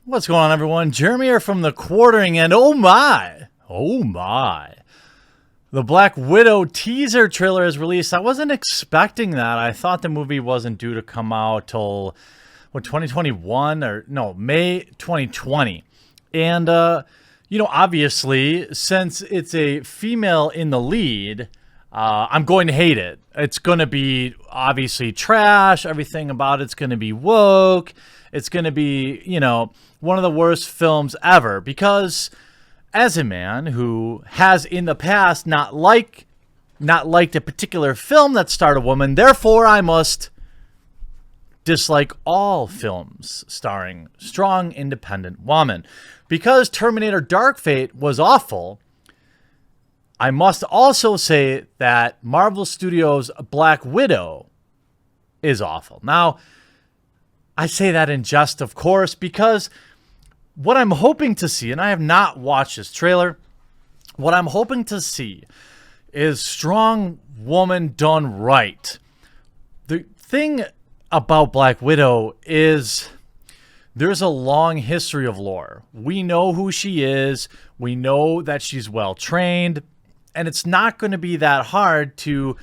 What's going on, everyone? Jeremy here from the Quartering, and oh my, the Black Widow teaser trailer is released. I wasn't expecting that. I thought the movie wasn't due to come out till, 2021 or no, May 2020. And, obviously, since it's a female in the lead, I'm going to hate it. It's going to be obviously trash. Everything about it's going to be woke. It's going to be, one of the worst films ever, because as a man who has in the past not liked a particular film that starred a woman, therefore I must dislike all films starring strong, independent women. Because Terminator Dark Fate was awful, I must also say that Marvel Studios' Black Widow is awful. Now, I say that in jest, of course, because what I'm hoping to see, and I have not watched this trailer, what I'm hoping to see is strong woman done right. The thing about Black Widow is there's a long history of lore. We know who she is. We know that she's well trained. And it's not going to be that hard to,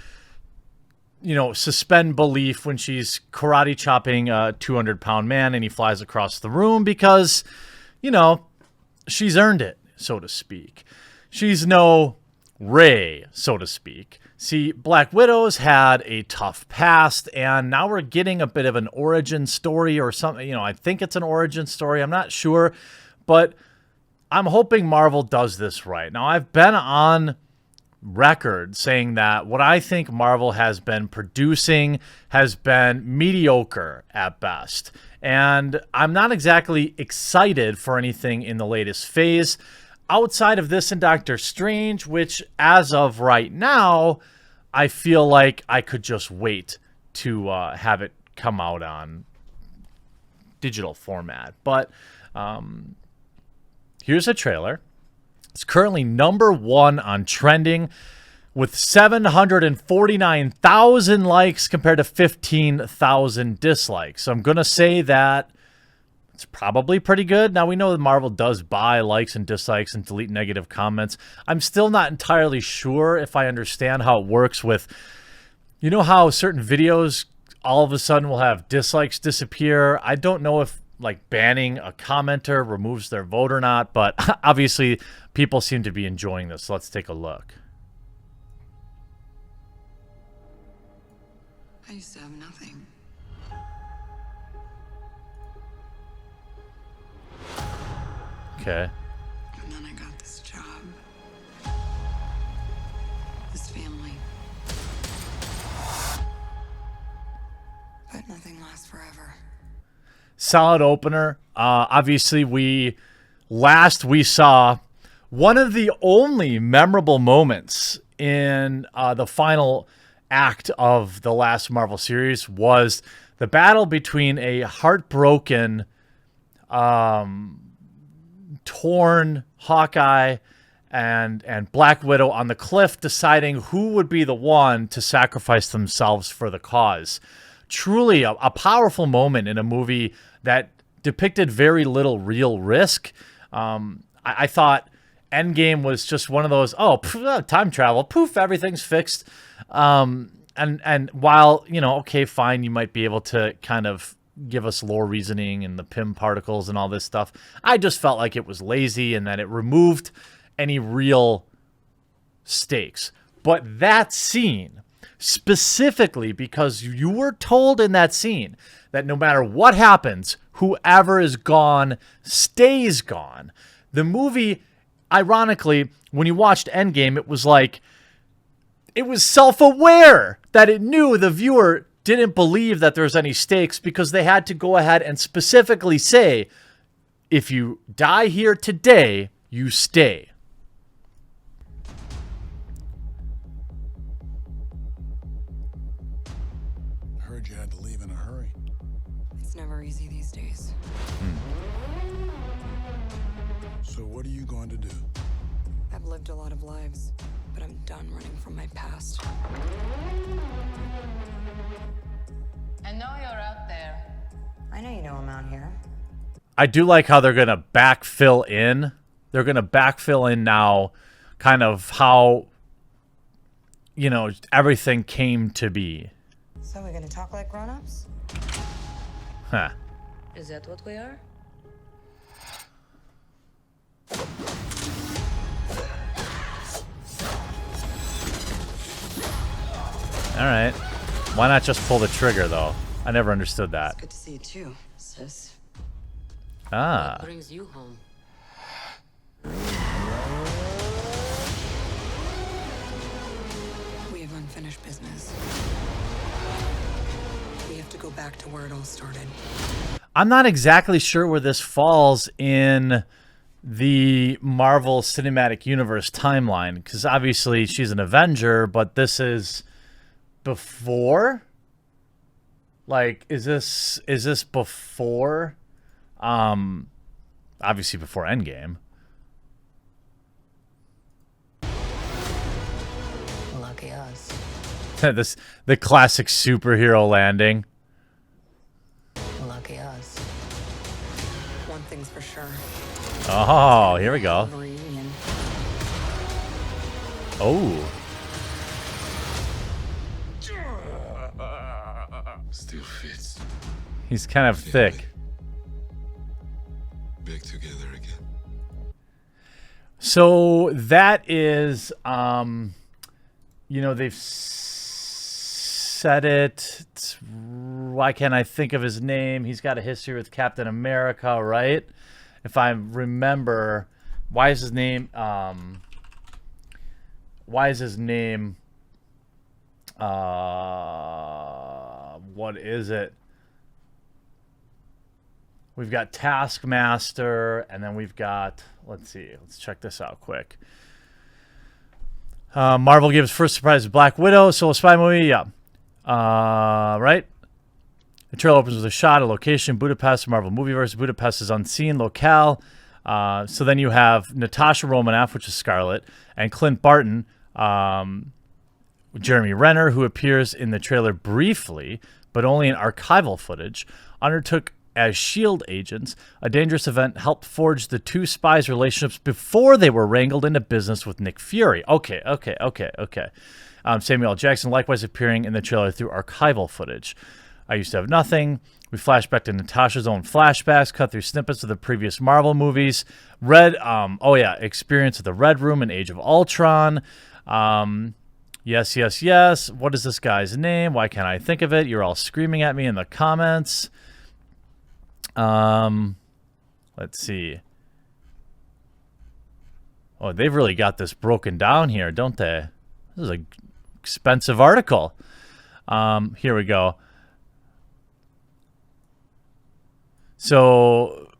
suspend belief when she's karate chopping a 200-pound man and he flies across the room because, she's earned it, so to speak. She's no Rey, so to speak. See, Black Widow's had a tough past, and now we're getting a bit of an origin story or something. I think it's an origin story. I'm not sure, but I'm hoping Marvel does this right. Now, I've been on record saying that what I think Marvel has been producing has been mediocre at best. And I'm not exactly excited for anything in the latest phase outside of this and Doctor Strange, which as of right now, I feel like I could just wait to have it come out on digital format. But here's a trailer. It's currently #1 on trending with 749,000 likes compared to 15,000 dislikes. So I'm going to say that it's probably pretty good. Now, we know that Marvel does buy likes and dislikes and delete negative comments. I'm still not entirely sure if I understand how it works with, how certain videos all of a sudden will have dislikes disappear. I don't know if banning a commenter removes their vote or not, but obviously people seem to be enjoying this. So let's take a look. I used to have nothing. Okay. And then I got this job. This family. But nothing lasts forever. Solid opener. Obviously, we saw one of the only memorable moments in the final act of the last Marvel series was the battle between a heartbroken, torn Hawkeye and Black Widow on the cliff, deciding who would be the one to sacrifice themselves for the cause. Truly a powerful moment in a movie that depicted very little real risk. I thought Endgame was just one of those, time travel, poof, everything's fixed. And while, okay, fine, you might be able to kind of give us lore reasoning and the Pym particles and all this stuff, I just felt like it was lazy and that it removed any real stakes. But that scene, specifically because you were told in that scene that no matter what happens, whoever is gone stays gone. The movie, ironically, when you watched Endgame, it was self-aware that it knew the viewer didn't believe that there was any stakes because they had to go ahead and specifically say, if you die here today, you stay. Heard you had to leave in a hurry. It's never easy these days. So what are you going to do? I've lived a lot of lives, but I'm done running from my past. I know you're out there. I know you know I'm out here. I do like how they're going to backfill in. They're going to backfill in now kind of how, everything came to be. So we're gonna talk like grown-ups? Huh. Is that what we are? All right. Why not just pull the trigger, though? I never understood that. It's good to see you too, sis. Ah. What brings you home? We have unfinished business. We have to go back to where it all started. I'm not exactly sure where this falls in the Marvel Cinematic Universe timeline, because obviously she's an Avenger, but this is before? Like, is this before? Obviously before Endgame. Lucky us. The classic superhero landing. Lucky us. One thing's for sure. Oh, here we go. Reunion. Oh. Still fits. He's kind of thick. Back together again. So that is, they've said it. Why can't I think of his name? He's got a history with Captain America, right? If I remember, why is his name? What is it? We've got Taskmaster, and then we've got, let's check this out quick. Marvel gives first surprise to Black Widow, solo spy movie, yeah. Right? The trailer opens with a shot of location, Budapest, Marvel Movieverse. Budapest is unseen locale. So then you have Natasha Romanoff, which is Scarlet, and Clint Barton, Jeremy Renner, who appears in the trailer briefly, but only in archival footage, undertook as S.H.I.E.L.D. agents. A dangerous event helped forge the two spies' relationships before they were wrangled into business with Nick Fury. Okay. Samuel L. Jackson likewise appearing in the trailer through archival footage. I Used to Have Nothing. We flash back to Natasha's own flashbacks, cut through snippets of the previous Marvel movies. Experience of the Red Room and Age of Ultron. Yes. What is this guy's name? Why can't I think of it? You're all screaming at me in the comments. Let's see. Oh, they've really got this broken down here, don't they? This is an expensive article. Here we go. So,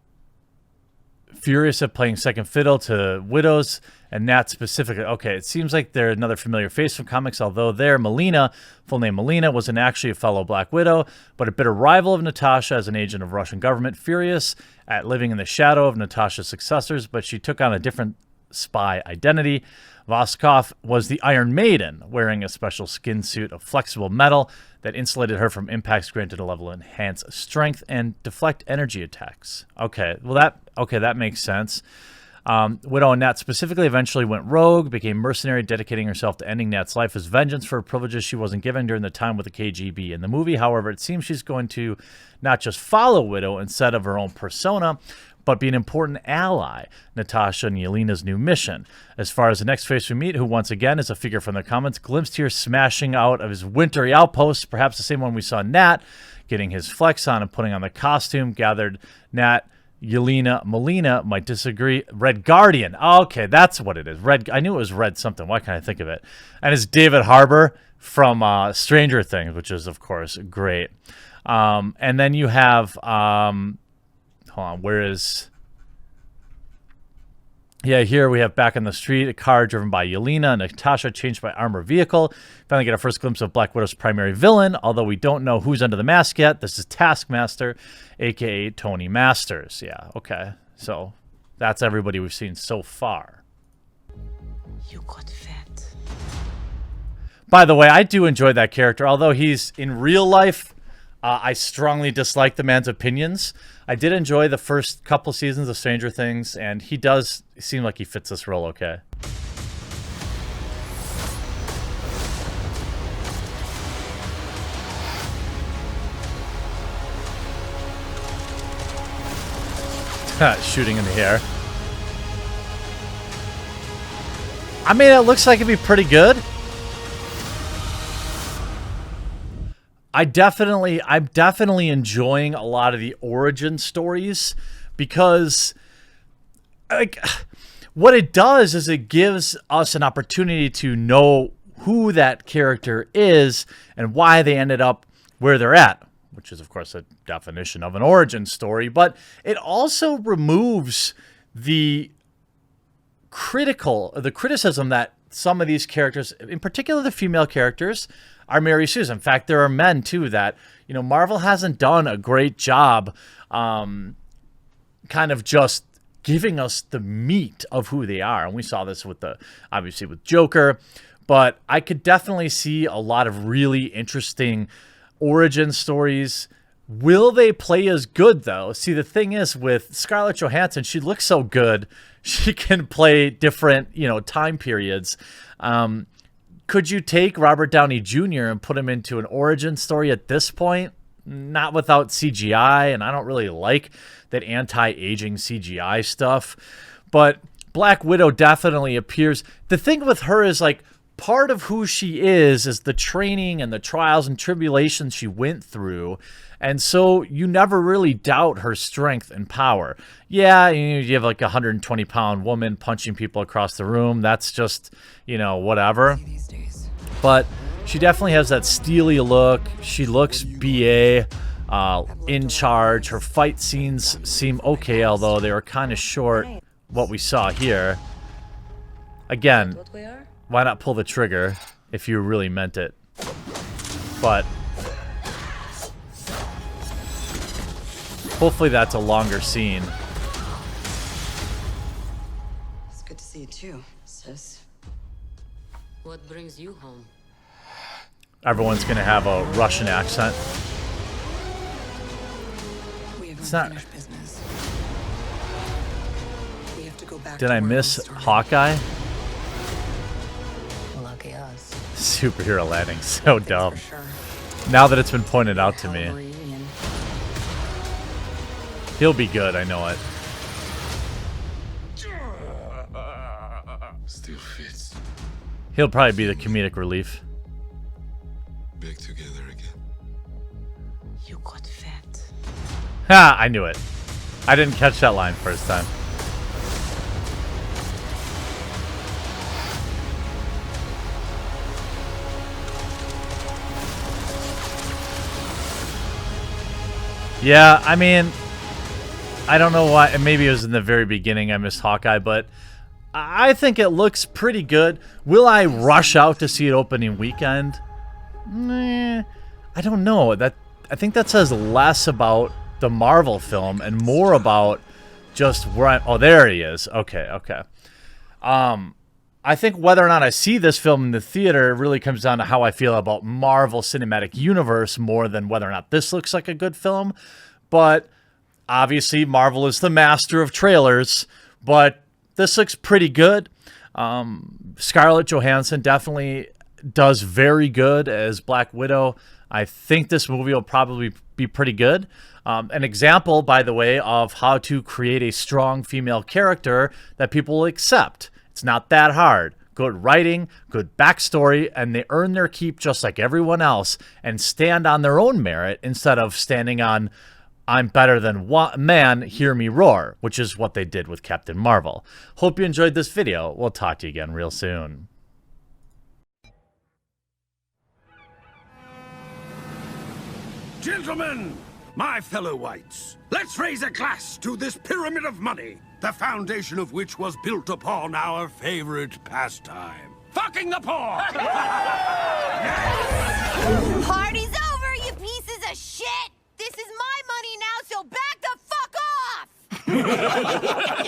furious at playing second fiddle to widows, and Nat specifically. Okay, it seems like they're another familiar face from comics, although Melina, full name Melina, wasn't actually a fellow Black Widow, but a bitter rival of Natasha as an agent of Russian government, furious at living in the shadow of Natasha's successors, but she took on a different spy identity. Voskov was the Iron Maiden, wearing a special skin suit of flexible metal that insulated her from impacts, granted a level of enhanced strength and deflect energy attacks. Okay, well that makes sense. Widow and Nat specifically eventually went rogue, became mercenary, dedicating herself to ending Nat's life as vengeance for privileges she wasn't given during the time with the KGB. In the movie, however, it seems she's going to not just follow Widow instead of her own persona, but be an important ally, Natasha and Yelena's new mission. As far as the next face we meet, who once again is a figure from the comics, glimpsed here smashing out of his wintry outpost, perhaps the same one we saw Nat, getting his flex on and putting on the costume, gathered Nat, Yelena, Melina might disagree. Red Guardian. Okay, that's what it is. I knew it was Red something. Why can't I think of it? And it's David Harbour from Stranger Things, which is, of course, great. And then you have... hold on, where is... Yeah, here we have Back on the Street, a car driven by Yelena and Natasha, changed by armored vehicle. Finally get our first glimpse of Black Widow's primary villain, although we don't know who's under the mask yet. This is Taskmaster, a.k.a. Tony Masters. Yeah, okay. So that's everybody we've seen so far. You got fat. By the way, I do enjoy that character, although he's in real life... I strongly dislike the man's opinions. I did enjoy the first couple seasons of Stranger Things, and he does seem like he fits this role okay. Shooting in the air. I mean, it looks like it'd be pretty good. I'm definitely enjoying a lot of the origin stories because, like, what it does is it gives us an opportunity to know who that character is and why they ended up where they're at, which is, of course, a definition of an origin story. But it also removes the criticism that some of these characters, in particular the female characters, are Mary Sue's. In fact, there are men too that, you know, Marvel hasn't done a great job kind of just giving us the meat of who they are. And we saw this with obviously with Joker, but I could definitely see a lot of really interesting origin stories. Will they play as good though? See, the thing is with Scarlett Johansson, she looks so good. She can play different, you know, time periods. Could you take Robert Downey Jr. and put him into an origin story at this point? Not without CGI, and I don't really like that anti-aging CGI stuff. But Black Widow definitely appears. The thing with her is, like, part of who she is the training and the trials and tribulations she went through. And so you never really doubt her strength and power. Yeah, you have like a 120-pound woman punching people across the room. That's just, you know, whatever. But she definitely has that steely look. She looks BA, in charge. Her fight scenes seem okay, although they were kind of short, what we saw here. Again, why not pull the trigger if you really meant it? But hopefully that's a longer scene. It's good to see you too, sis. What brings you home? Everyone's gonna have a Russian accent. We have It's not- unfinished business. We have to go back. Did to I where miss we started. Hawkeye? Lucky us. Superhero landing, so Things dumb. for sure. Now that it's been pointed out to me. Reunion. He'll be good, I know it. Still fits. He'll probably be the comedic relief. Back together again. You got fat. Ha! I knew it. I didn't catch that line first time. Yeah, I mean, I don't know why. Maybe it was in the very beginning I missed Hawkeye, but I think it looks pretty good. Will I rush out to see it opening weekend? Nah, I don't know. I think that says less about the Marvel film and more about just where I'm. Oh, there he is. Okay, okay. I think whether or not I see this film in the theater really comes down to how I feel about Marvel Cinematic Universe more than whether or not this looks like a good film. But obviously, Marvel is the master of trailers. But this looks pretty good. Scarlett Johansson definitely does very good as Black Widow. I think this movie will probably be pretty good. An example, by the way, of how to create a strong female character that people will accept. It's not that hard. Good writing, good backstory, and they earn their keep just like everyone else and stand on their own merit instead of standing on, I'm better than man, hear me roar, which is what they did with Captain Marvel. Hope you enjoyed this video. We'll talk to you again real soon. Gentlemen, my fellow whites, let's raise a glass to this pyramid of money, the foundation of which was built upon our favorite pastime, fucking the poor! Party's over, you pieces of shit! This is my money now, so back the fuck off!